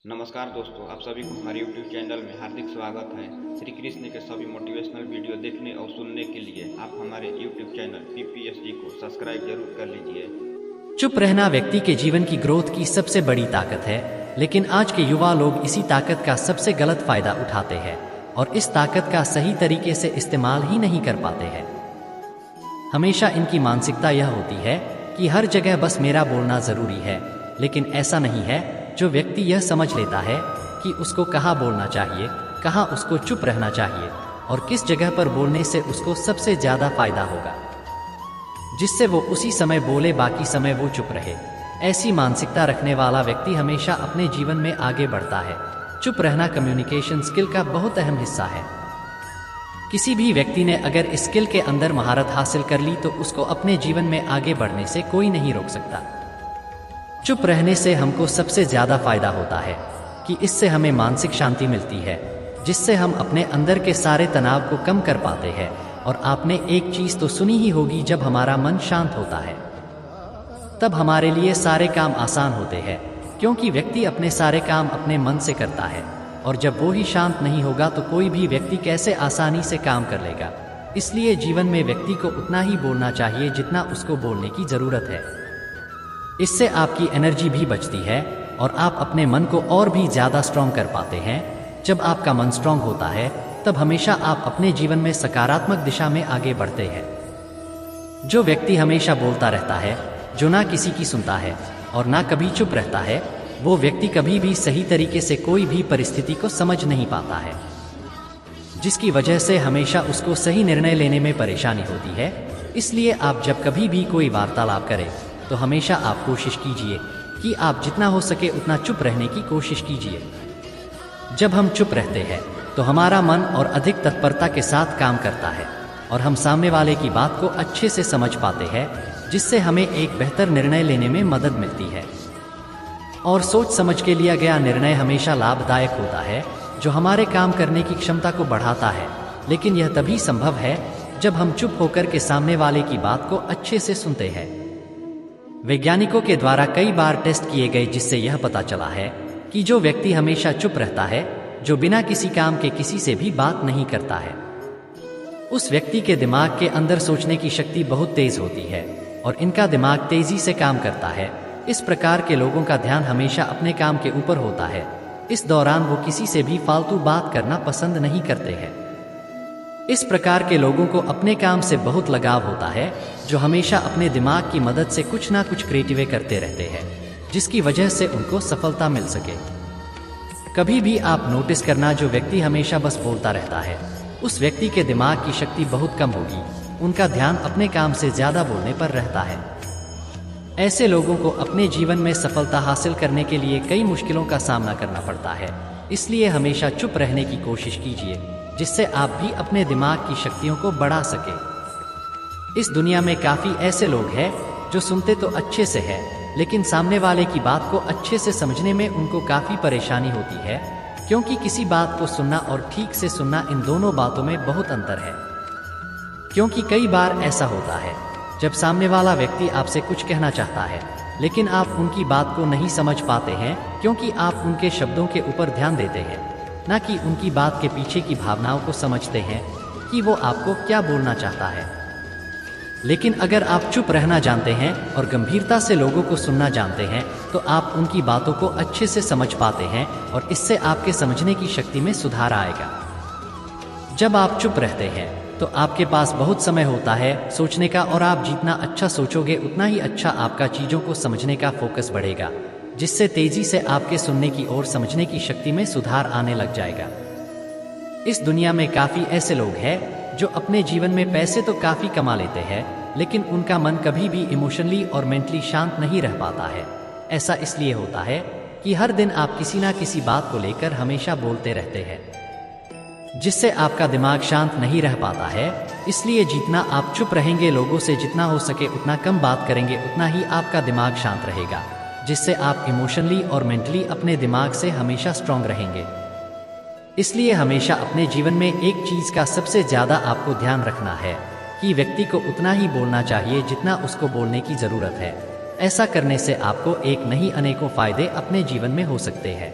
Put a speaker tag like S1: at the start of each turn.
S1: नमस्कार दोस्तों, आप सभी को हमारे YouTube चैनल में हार्दिक स्वागत है। श्री कृष्ण के सभी मोटिवेशनल वीडियो देखने और सुनने के लिए आप हमारे YouTube चैनल PPSG को सब्सक्राइब जरूर कर लीजिए।
S2: चुप रहना व्यक्ति के जीवन की ग्रोथ की सबसे बड़ी ताकत है, लेकिन आज के युवा लोग इसी ताकत का सबसे गलत फायदा उठाते हैं और इस ताकत का सही तरीके से इस्तेमाल ही नहीं कर पाते हैं। हमेशा इनकी मानसिकता यह होती है कि हर जगह बस मेरा बोलना जरूरी है, लेकिन ऐसा नहीं है। जो व्यक्ति यह समझ लेता है कि उसको कहाँ बोलना चाहिए, कहाँ उसको चुप रहना चाहिए और किस जगह पर बोलने से उसको सबसे ज्यादा फायदा होगा, जिससे वो उसी समय बोले, बाकी समय वो चुप रहे, ऐसी मानसिकता रखने वाला व्यक्ति हमेशा अपने जीवन में आगे बढ़ता है। चुप रहना कम्युनिकेशन स्किल का बहुत अहम हिस्सा है। किसी भी व्यक्ति ने अगर इस स्किल के अंदर महारत हासिल कर ली तो उसको अपने जीवन में आगे बढ़ने से कोई नहीं रोक सकता। चुप रहने से हमको सबसे ज्यादा फायदा होता है कि इससे हमें मानसिक शांति मिलती है, जिससे हम अपने अंदर के सारे तनाव को कम कर पाते हैं। और आपने एक चीज तो सुनी ही होगी, जब हमारा मन शांत होता है तब हमारे लिए सारे काम आसान होते हैं, क्योंकि व्यक्ति अपने सारे काम अपने मन से करता है। और जब वो ही शांत नहीं होगा तो कोई भी व्यक्ति कैसे आसानी से काम कर लेगा। इसलिए जीवन में व्यक्ति को उतना ही बोलना चाहिए जितना उसको बोलने की जरूरत है। इससे आपकी एनर्जी भी बचती है और आप अपने मन को और भी ज्यादा स्ट्रॉन्ग कर पाते हैं। जब आपका मन स्ट्रॉन्ग होता है तब हमेशा आप अपने जीवन में सकारात्मक दिशा में आगे बढ़ते हैं। जो व्यक्ति हमेशा बोलता रहता है, जो ना किसी की सुनता है और ना कभी चुप रहता है, वो व्यक्ति कभी भी सही तरीके से कोई भी परिस्थिति को समझ नहीं पाता है, जिसकी वजह से हमेशा उसको सही निर्णय लेने में परेशानी होती है। इसलिए आप जब कभी भी कोई वार्तालाप करें तो हमेशा आप कोशिश कीजिए कि आप जितना हो सके उतना चुप रहने की कोशिश कीजिए। जब हम चुप रहते हैं तो हमारा मन और अधिक तत्परता के साथ काम करता है और हम सामने वाले की बात को अच्छे से समझ पाते हैं, जिससे हमें एक बेहतर निर्णय लेने में मदद मिलती है। और सोच समझ के लिया गया निर्णय हमेशा लाभदायक होता है, जो हमारे काम करने की क्षमता को बढ़ाता है। लेकिन यह तभी संभव है जब हम चुप होकर के सामने वाले की बात को अच्छे से सुनते हैं। वैज्ञानिकों के द्वारा कई बार टेस्ट किए गए, जिससे यह पता चला है कि जो व्यक्ति हमेशा चुप रहता है, जो बिना किसी काम के किसी से भी बात नहीं करता है, उस व्यक्ति के दिमाग के अंदर सोचने की शक्ति बहुत तेज होती है और इनका दिमाग तेजी से काम करता है। इस प्रकार के लोगों का ध्यान हमेशा अपने काम के ऊपर होता है। इस दौरान वो किसी से भी फालतू बात करना पसंद नहीं करते हैं। इस प्रकार के लोगों को अपने काम से बहुत लगाव होता है, जो हमेशा अपने दिमाग की मदद से कुछ ना कुछ क्रिएटिव करते रहते हैं, जिसकी वजह से उनको सफलता मिल सके। कभी भी आप नोटिस करना, जो व्यक्ति हमेशा बस बोलता रहता है, उस व्यक्ति के दिमाग की शक्ति बहुत कम होगी। उनका ध्यान अपने काम से ज्यादा बोलने पर रहता है। ऐसे लोगों को अपने जीवन में सफलता हासिल करने के लिए कई मुश्किलों का सामना करना पड़ता है। इसलिए हमेशा चुप रहने की कोशिश कीजिए, जिससे आप भी अपने दिमाग की शक्तियों को बढ़ा सके। इस दुनिया में काफी ऐसे लोग हैं जो सुनते तो अच्छे से है, लेकिन सामने वाले की बात को अच्छे से समझने में उनको काफी परेशानी होती है, क्योंकि किसी बात को सुनना और ठीक से सुनना, इन दोनों बातों में बहुत अंतर है। क्योंकि कई बार ऐसा होता है जब सामने वाला व्यक्ति आपसे कुछ कहना चाहता है, लेकिन आप उनकी बात को नहीं समझ पाते हैं, क्योंकि आप उनके शब्दों के ऊपर ध्यान देते हैं, ना कि उनकी बात के पीछे की भावनाओं को समझते हैं कि वो आपको क्या बोलना चाहता है। लेकिन अगर आप चुप रहना जानते हैं और गंभीरता से लोगों को सुनना जानते हैं, तो आप उनकी बातों को अच्छे से समझ पाते हैं और इससे आपके समझने की शक्ति में सुधार आएगा। जब आप चुप रहते हैं तो आपके पास बहुत समय होता है सोचने का, और आप जितना अच्छा सोचोगे उतना ही अच्छा आपका चीजों को समझने का फोकस बढ़ेगा, जिससे तेजी से आपके सुनने की और समझने की शक्ति में सुधार आने लग जाएगा। इस दुनिया में काफी ऐसे लोग हैं जो अपने जीवन में पैसे तो काफी कमा लेते हैं, लेकिन उनका मन कभी भी इमोशनली और मेंटली शांत नहीं रह पाता है। ऐसा इसलिए होता है कि हर दिन आप किसी ना किसी बात को लेकर हमेशा बोलते रहते हैं, जिससे आपका दिमाग शांत नहीं रह पाता है। इसलिए जितना आप चुप रहेंगे, लोगों से जितना हो सके उतना कम बात करेंगे, उतना ही आपका दिमाग शांत रहेगा, जिससे आप इमोशनली और मेंटली अपने दिमाग से हमेशा स्ट्रांग रहेंगे। इसलिए हमेशा अपने जीवन में एक चीज का सबसे ज्यादा आपको ध्यान रखना है कि व्यक्ति को उतना ही बोलना चाहिए जितना उसको बोलने की जरूरत है। ऐसा करने से आपको एक नहीं अनेकों फायदे अपने जीवन में हो सकते हैं।